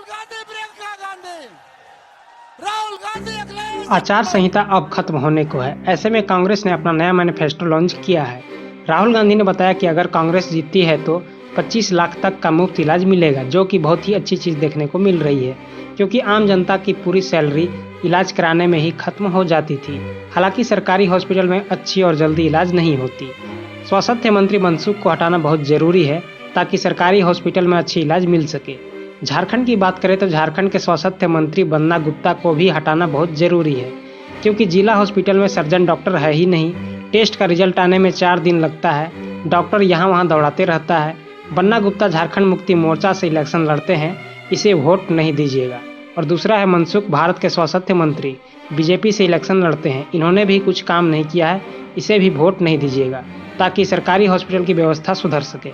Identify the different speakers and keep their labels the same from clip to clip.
Speaker 1: गांधी, प्रियंका गांधी, राहुल गांधी।
Speaker 2: आचार संहिता अब खत्म होने को है। ऐसे में कांग्रेस ने अपना नया मैनिफेस्टो लॉन्च किया है। राहुल गांधी ने बताया कि अगर कांग्रेस जीतती है तो 25 लाख तक का मुफ्त इलाज मिलेगा, जो कि बहुत ही अच्छी चीज़ देखने को मिल रही है, क्योंकि आम जनता की पूरी सैलरी इलाज कराने में ही खत्म हो जाती थी। हालांकि सरकारी हॉस्पिटल में अच्छी और जल्दी इलाज नहीं होती। स्वास्थ्य मंत्री मनसुख को हटाना बहुत जरूरी है ताकि सरकारी हॉस्पिटल में अच्छी इलाज मिल सके। झारखंड की बात करें तो झारखंड के स्वास्थ्य मंत्री बन्ना गुप्ता को भी हटाना बहुत जरूरी है, क्योंकि जिला हॉस्पिटल में सर्जन डॉक्टर है ही नहीं। टेस्ट का रिजल्ट आने में 4 दिन लगता है, डॉक्टर यहाँ वहाँ दौड़ाते रहता है। बन्ना गुप्ता झारखंड मुक्ति मोर्चा से इलेक्शन लड़ते हैं, इसे वोट नहीं दीजिएगा। और दूसरा है मनसुख, भारत के स्वास्थ्य मंत्री, बीजेपी से इलेक्शन लड़ते हैं, इन्होंने भी कुछ काम नहीं किया है, इसे भी वोट नहीं दीजिएगा ताकि सरकारी हॉस्पिटल की व्यवस्था सुधर सके।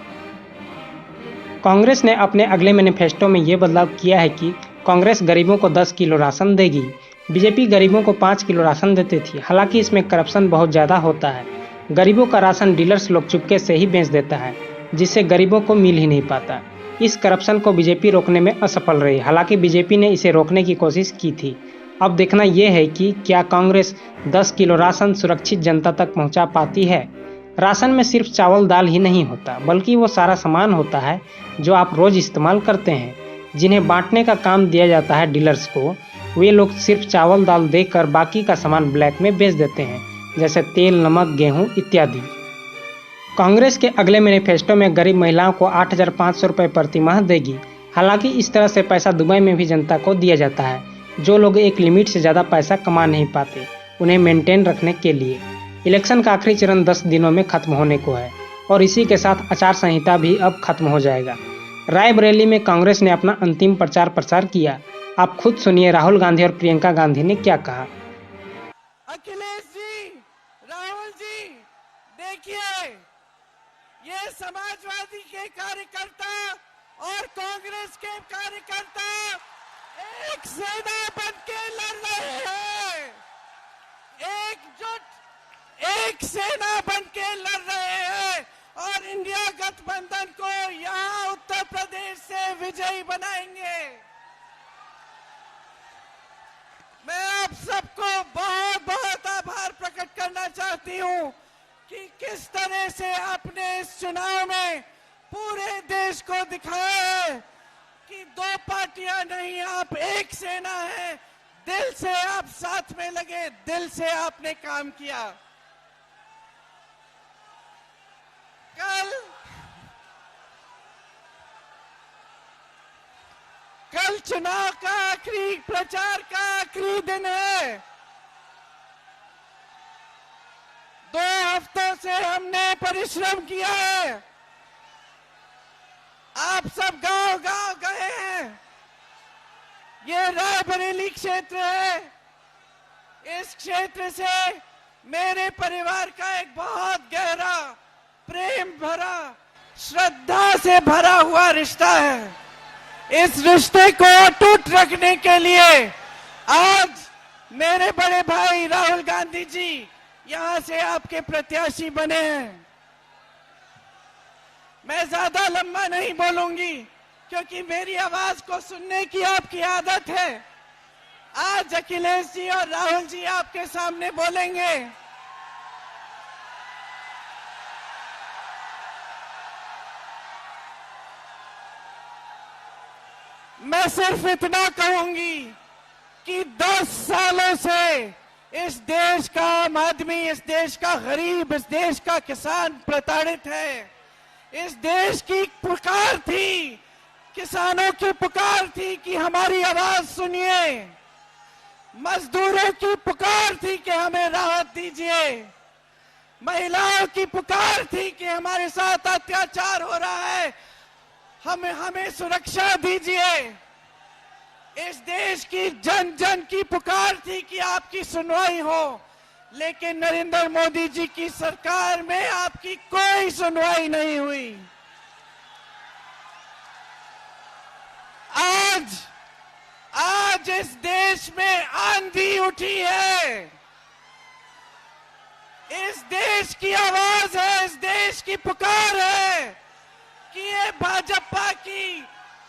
Speaker 2: कांग्रेस ने अपने अगले मैनिफेस्टो में ये बदलाव किया है कि कांग्रेस गरीबों को 10 किलो राशन देगी। बीजेपी गरीबों को 5 किलो राशन देती थी। हालांकि इसमें करप्शन बहुत ज़्यादा होता है। गरीबों का राशन डीलर्स लोग चुपके से ही बेच देता है, जिससे गरीबों को मिल ही नहीं पाता। इस करप्शन को बीजेपी रोकने में असफल रही। हालांकि बीजेपी ने इसे रोकने की कोशिश की थी। अब देखना यह है कि क्या कांग्रेस 10 किलो राशन सुरक्षित जनता तक पहुँचा पाती है। राशन में सिर्फ चावल दाल ही नहीं होता, बल्कि वो सारा सामान होता है जो आप रोज इस्तेमाल करते हैं। जिन्हें बांटने का काम दिया जाता है डीलर्स को, वे लोग सिर्फ चावल दाल देकर बाकी का सामान ब्लैक में बेच देते हैं, जैसे तेल, नमक, गेहूं इत्यादि। कांग्रेस के अगले मैनिफेस्टो में गरीब महिलाओं को 8,500 रुपये प्रति माह देगी। हालांकि इस तरह से पैसा दुबई में भी जनता को दिया जाता है। जो लोग एक लिमिट से ज़्यादा पैसा कमा नहीं पाते, उन्हें मेंटेन रखने के लिए। इलेक्शन का आखिरी चरण 10 दिनों में खत्म होने को है और इसी के साथ आचार संहिता भी अब खत्म हो जाएगा। रायबरेली में कांग्रेस ने अपना अंतिम प्रचार प्रसार किया। आप खुद सुनिए राहुल गांधी और प्रियंका गांधी ने क्या कहा।
Speaker 1: अखिलेश जी, राहुल जी, देखिए, ये समाजवादी के कार्यकर्ता और कांग्रेस के कार्यकर्ता एक सेना बन के लड़ रहे हैं। एकजुट एक सेना बन के लड़ रहे हैं और इंडिया गठबंधन को यहाँ उत्तर प्रदेश से विजयी बनाएंगे। मैं आप सबको बहुत बहुत आभार प्रकट करना चाहती हूँ कि किस तरह से आपने इस चुनाव में पूरे देश को दिखाया है कि दो पार्टियां नहीं, आप एक सेना है। दिल से आप साथ में लगे, दिल से आपने काम किया। कल चुनाव का आखिरी प्रचार का आखिरी दिन है। 2 हफ्तों से हमने परिश्रम किया है। आप सब गांव-गांव गए हैं। ये रायबरेली क्षेत्र है। इस क्षेत्र से मेरे परिवार का एक बहुत गहरा, प्रेम भरा, श्रद्धा से भरा हुआ रिश्ता है। इस रिश्ते को अटूट रखने के लिए आज मेरे बड़े भाई राहुल गांधी जी यहां से आपके प्रत्याशी बने हैं। मैं ज्यादा लंबा नहीं बोलूंगी क्योंकि मेरी आवाज को सुनने की आपकी आदत है। आज अखिलेश जी और राहुल जी आपके सामने बोलेंगे। मैं सिर्फ इतना कहूंगी कि 10 सालों से इस देश का आम आदमी, इस देश का गरीब, इस देश का किसान प्रताड़ित है। इस देश की पुकार थी, किसानों की पुकार थी कि हमारी आवाज सुनिए। मजदूरों की पुकार थी कि हमें राहत दीजिए। महिलाओं की पुकार थी कि हमारे साथ अत्याचार हो रहा है, हमें सुरक्षा दीजिए। इस देश की जन जन की पुकार थी कि आपकी सुनवाई हो, लेकिन नरेंद्र मोदी जी की सरकार में आपकी कोई सुनवाई नहीं हुई। आज इस देश में आंधी उठी है। इस देश की आवाज है, इस देश की पुकार है कि ये भाजपा की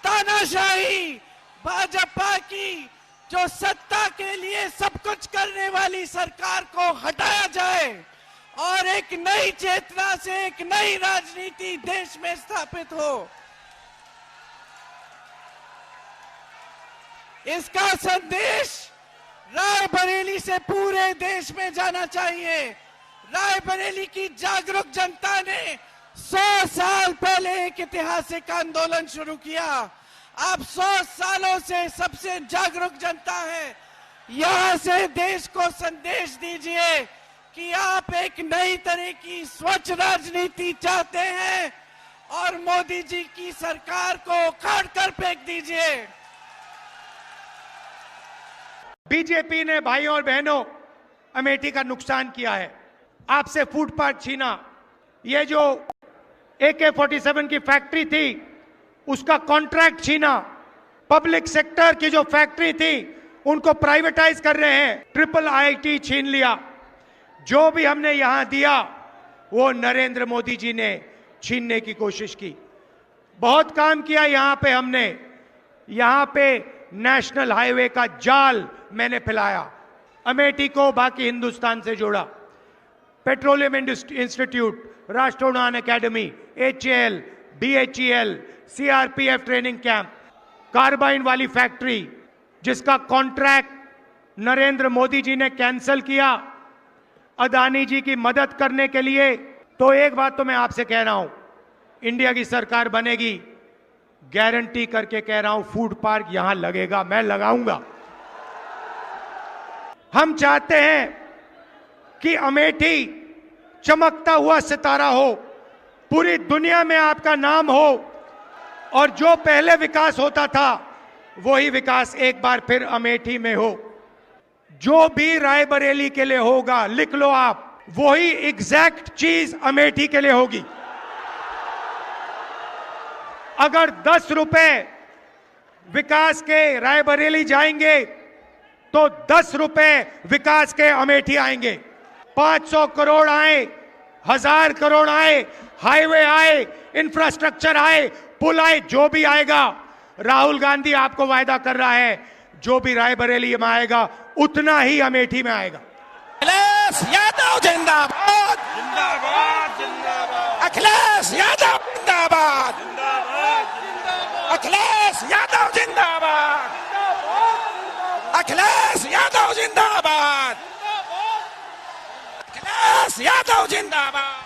Speaker 1: तानाशाही, भाजपा की जो सत्ता के लिए सब कुछ करने वाली सरकार को हटाया जाए और एक नई चेतना से एक नई राजनीति देश में स्थापित हो। इसका संदेश रायबरेली से पूरे देश में जाना चाहिए। रायबरेली की जागरूक जनता ने 100 साल पहले एक ऐतिहासिक आंदोलन शुरू किया। आप 100 सालों से सबसे जागरूक जनता है। यहां से देश को संदेश दीजिए कि आप एक नई तरह की स्वच्छ राजनीति चाहते हैं और मोदी जी की सरकार को उखाड़ कर फेंक दीजिए।
Speaker 3: बीजेपी ने भाइयों और बहनों अमेठी का नुकसान किया है। आपसे फूड पार्क छीना, ये जो AK-47 की फैक्ट्री थी उसका कॉन्ट्रैक्ट छीना, पब्लिक सेक्टर की जो फैक्ट्री थी उनको प्राइवेटाइज कर रहे हैं, IIIT छीन लिया। जो भी हमने यहां दिया वो नरेंद्र मोदी जी ने छीनने की कोशिश की। बहुत काम किया यहां पे हमने, यहां पे नेशनल हाईवे का जाल मैंने फैलाया, अमेठी को बाकी हिंदुस्तान से जोड़ा। पेट्रोलियम इंस्टीट्यूट, राष्ट्रोड़ान academy, HAL, BHEL, CRPF training camp, carbine वाली फैक्ट्री जिसका कॉन्ट्रैक्ट नरेंद्र मोदी जी ने कैंसिल किया अदानी जी की मदद करने के लिए। तो एक बात तो मैं आपसे कह रहा हूं, इंडिया की सरकार बनेगी, गारंटी करके कह रहा हूं, फूड पार्क यहां लगेगा, मैं लगाऊंगा। हम चाहते हैं कि अमेठी चमकता हुआ सितारा हो, पूरी दुनिया में आपका नाम हो और जो पहले विकास होता था वही विकास एक बार फिर अमेठी में हो। जो भी रायबरेली के लिए होगा, लिख लो आप, वही एग्जैक्ट चीज अमेठी के लिए होगी। अगर 10 रुपए विकास के रायबरेली जाएंगे तो 10 रुपए विकास के अमेठी आएंगे। 500 करोड़ आए, 1000 करोड़ आए, हाईवे आए, इंफ्रास्ट्रक्चर आए, पुल आए, जो भी आएगा, राहुल गांधी आपको वायदा कर रहा है, जो भी रायबरेली में आएगा उतना ही अमेठी में आएगा।
Speaker 4: अखिलेश यादव जिंदाबाद,
Speaker 5: जिंदाबाद जिंदाबाद,
Speaker 4: अखिलेश यादव जिंदाबाद, अखिलेश यादव जिंदाबाद, अखिलेश यादव जिंदाबाद, अखिलेश यादव जिंदाबाद।